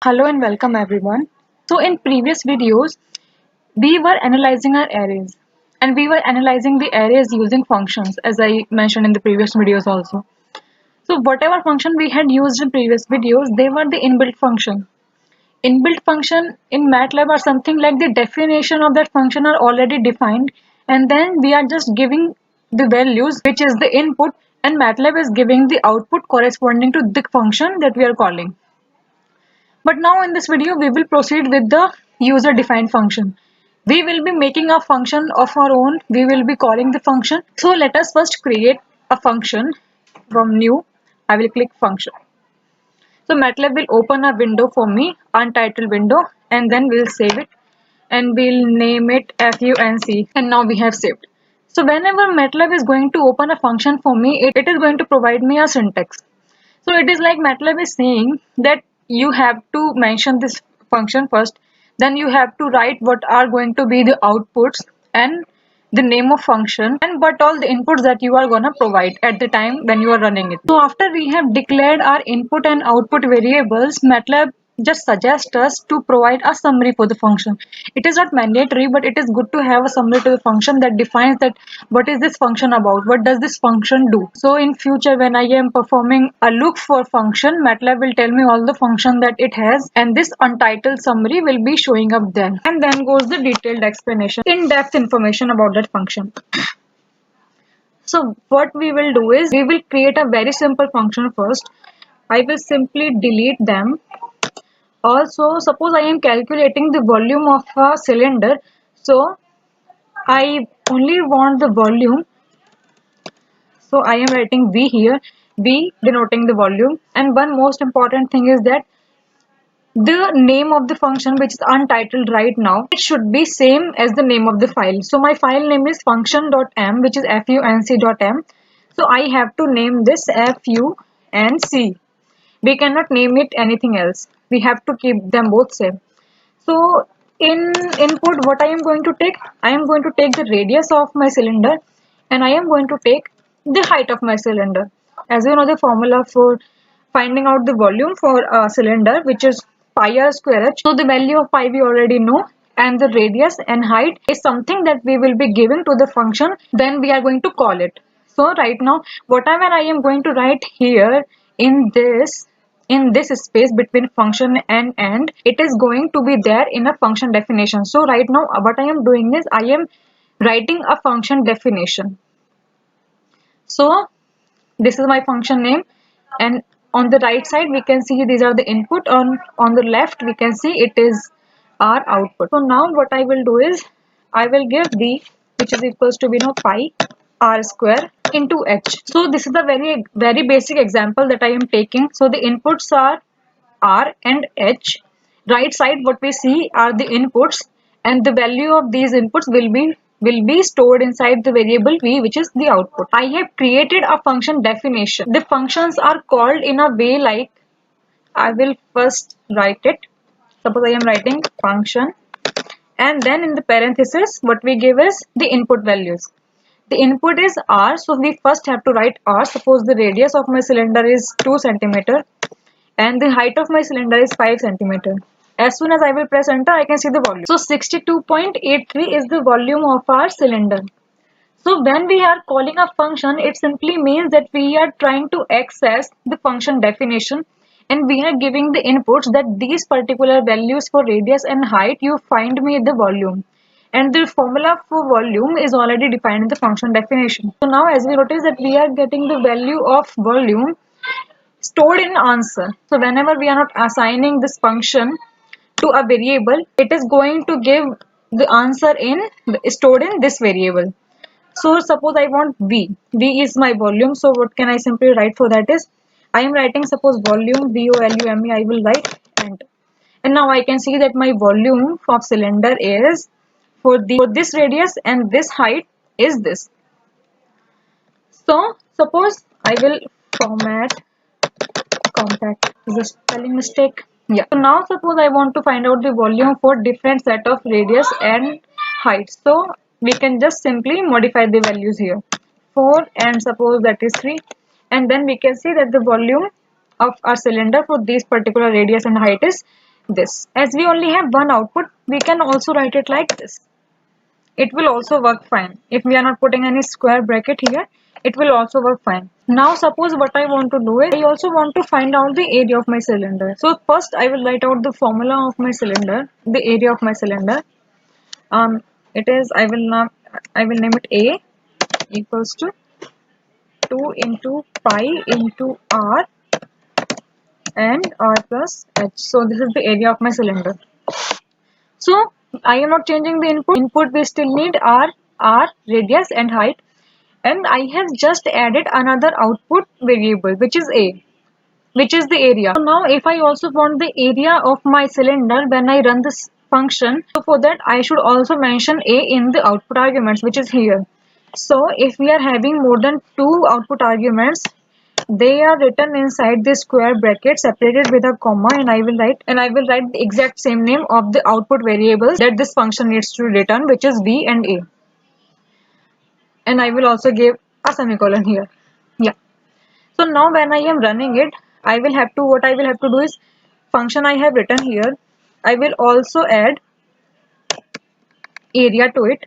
Hello and welcome everyone. So in previous videos, we were analyzing our arrays and we were analyzing the arrays using functions as I mentioned in the previous videos also. So whatever function we had used in previous videos, they were the inbuilt function. Inbuilt function in MATLAB are something like the definition of that function are already defined, and then we are just giving the values which is the input, and MATLAB is giving the output corresponding to the function that we are calling. But now in this video, we will proceed with the user defined function. We will be making a function of our own. We will be calling the function. So let us first create a function from new. I will click function. So MATLAB will open a window for me, untitled window, and then we'll save it and we'll name it func, and now we have saved. So whenever MATLAB is going to open a function for me, it is going to provide me a syntax. So it is like MATLAB is saying that you have to mention this function first, then you have to write what are going to be the outputs and the name of function and what all the inputs that you are gonna provide at the time when you are running it. So after we have declared our input and output variables, MATLAB just suggests us to provide a summary for the function. It is not mandatory, but it is good to have a summary to the function that defines that what is this function about, what does this function do. So in future when I am performing a look for function, MATLAB will tell me all the function that it has, and this untitled summary will be showing up then. And then goes the detailed explanation, in-depth information about that function. So what we will do is we will create a very simple function first. I will simply delete them. Also, suppose I am calculating the volume of a cylinder, so I only want the volume, so I am writing V here, V denoting the volume. And one most important thing is that the name of the function, which is untitled right now, it should be same as the name of the file. So my file name is function.m, which is func.m. So I have to name this func. We cannot name it anything else. We have to keep them both same. So in input, what I am going to take? I am going to take the radius of my cylinder, and I am going to take the height of my cylinder. As you know, the formula for finding out the volume for a cylinder, which is pi r square h. So the value of pi we already know, and the radius and height is something that we will be giving to the function. Then we are going to call it. So right now, whatever I am going to write here in this space between function and end, it is going to be there in a function definition. So right now what I am doing is I am writing a function definition. So this is my function name, and on the right side we can see these are the input, on the left we can see it is our output. So now what I will do is I will give v, which is equals to pi r square into h. So this is the very basic example that I am taking. So the inputs are r and h. Right side what we see are the inputs, and the value of these inputs will be stored inside the variable v, which is the output. I have created a function definition. The functions are called in a way like, I will first write it. Suppose I am writing function, and then in the parenthesis what we give is the input values. The input is r, so we first have to write r. Suppose the radius of my cylinder is 2 centimeter and the height of my cylinder is 5 centimeter. As soon as I will press enter, I can see the volume. So 62.83 is the volume of our cylinder. So when we are calling a function, it simply means that we are trying to access the function definition, and we are giving the inputs that these particular values for radius and height, you find me the volume. And the formula for volume is already defined in the function definition. So now as we notice that we are getting the value of volume stored in answer. So whenever we are not assigning this function to a variable, it is going to give the answer in stored in this variable. So suppose I want V. V is my volume. So what can I simply write for that is, I am writing suppose volume, volume, I will write enter. And now I can see that my volume of cylinder is for this radius and this height is this. So suppose I will format compact, is a spelling mistake. Yeah. So now suppose I want to find out the volume for different set of radius and height. So we can just simply modify the values here. 4 and suppose that is 3. And then we can see that the volume of our cylinder for this particular radius and height is this. As we only have one output, we can also write it like this. It will also work fine. If we are not putting any square bracket here, it will also work fine. Now suppose what I want to do is, I also want to find out the area of my cylinder. So first I will write out the formula of my cylinder, the area of my cylinder. It is, I will name it A equals to 2 into pi into R and R plus H. So this is the area of my cylinder. So I am not changing the input. Input we still need R, radius and height. And I have just added another output variable, which is A, which is the area. So now if I also want the area of my cylinder when I run this function, so for that I should also mention A in the output arguments, which is here. So if we are having more than two output arguments, they are written inside the square bracket separated with a comma, and I will write the exact same name of the output variables that this function needs to return, which is B and A. And I will also give a semicolon here. Yeah. So now when I am running it, what I will have to do is, function I have written here, I will also add area to it,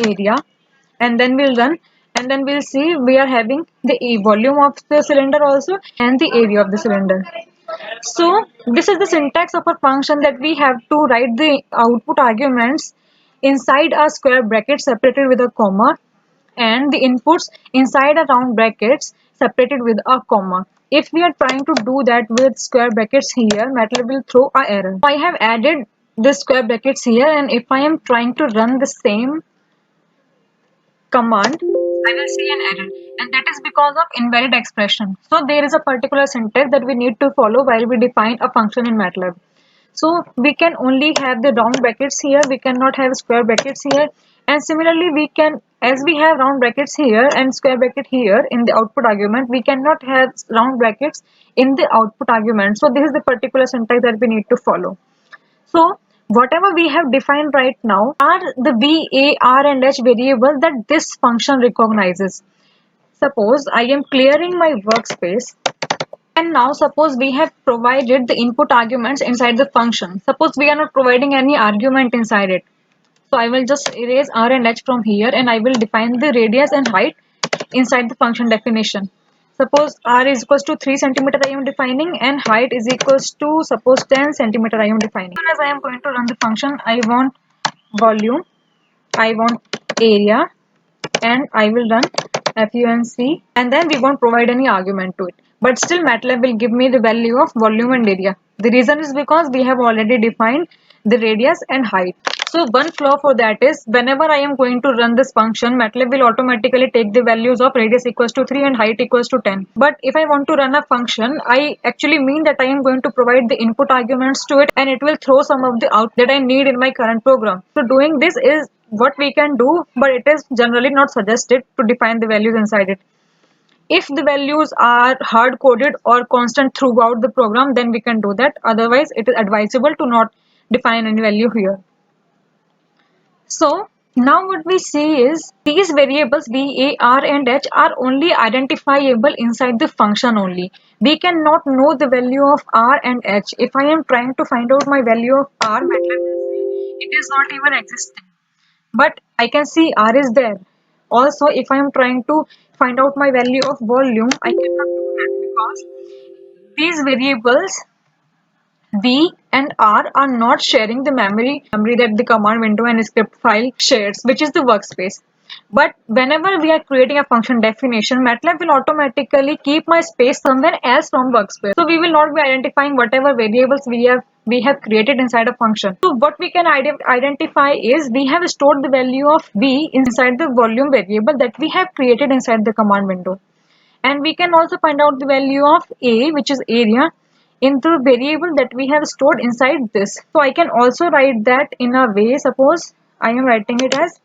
area, and then we'll run, and then we'll see we are having the volume of the cylinder also and the area of the cylinder. So this is the syntax of a function, that we have to write the output arguments inside a square bracket separated with a comma, and the inputs inside a round brackets separated with a comma. If we are trying to do that with square brackets here, MATLAB will throw an error. I have added the square brackets here, and if I am trying to run the same command, I will see an error, and that is because of invalid expression. So there is a particular syntax that we need to follow while we define a function in MATLAB. So we can only have the round brackets here, we cannot have square brackets here, and similarly we can, as we have round brackets here and square bracket here in the output argument, we cannot have round brackets in the output argument. So this is the particular syntax that we need to follow. So whatever we have defined right now are the V, A, R and H variables that this function recognizes. Suppose I am clearing my workspace, and now suppose we have provided the input arguments inside the function. Suppose we are not providing any argument inside it. So I will just erase R and H from here, and I will define the radius and height inside the function definition. Suppose R is equals to 3 centimeter I am defining, and height is equals to suppose 10 centimeter I am defining. As I am going to run the function, I want volume, I want area, and I will run func, and then we won't provide any argument to it. But still MATLAB will give me the value of volume and area. The reason is because we have already defined the radius and height. So one flaw for that is, whenever I am going to run this function, MATLAB will automatically take the values of radius equals to 3 and height equals to 10. But if I want to run a function, I actually mean that I am going to provide the input arguments to it, and it will throw some of the out that I need in my current program. So doing this is what we can do, but it is generally not suggested to define the values inside it. If the values are hard coded or constant throughout the program, then we can do that. Otherwise it is advisable to not define any value here. So now what we see is, these variables V, A, R and H are only identifiable inside the function only. We cannot know the value of R and H. If I am trying to find out my value of R, MATLAB will say it is not even existing. But I can see R is there. Also, if I am trying to find out my value of volume, I cannot do that because these variables V and R are not sharing the memory that the command window and script file shares, which is the workspace. But whenever we are creating a function definition, MATLAB will automatically keep my space somewhere else from workspace. So we will not be identifying whatever variables we have created inside a function. So what we can identify is, we have stored the value of V inside the volume variable that we have created inside the command window. And we can also find out the value of A, which is area, in the variable that we have stored inside this. So I can also write that in a way, suppose I am writing it as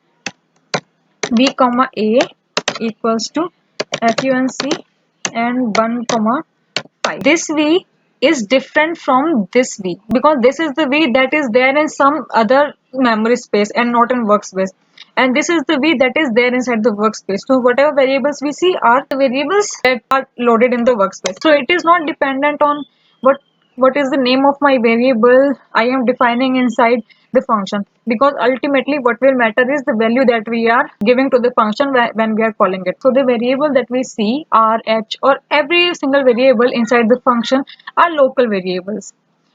V comma A equals to func and 1 comma 5. This V is different from this V because this is the V that is there in some other memory space and not in workspace, and this is the V that is there inside the workspace. So whatever variables we see are the variables that are loaded in the workspace. So it is not dependent on what what is the name of my variable I am defining inside the function, because ultimately what will matter is the value that we are giving to the function when we are calling it. So the variable that we see, r, h, or every single variable inside the function are local variables,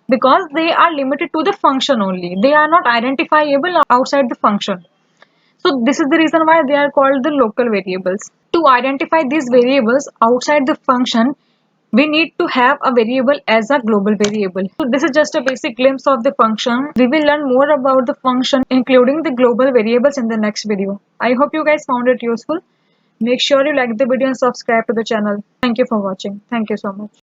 because they are limited to the function only. They are not identifiable outside the function. So this is the reason why they are called the local variables. To identify these variables outside the function, we need to have a variable as a global variable. So this is just a basic glimpse of the function. We will learn more about the function including the global variables in the next video. I hope you guys found it useful. Make sure you like the video and subscribe to the channel. Thank you for watching. Thank you so much.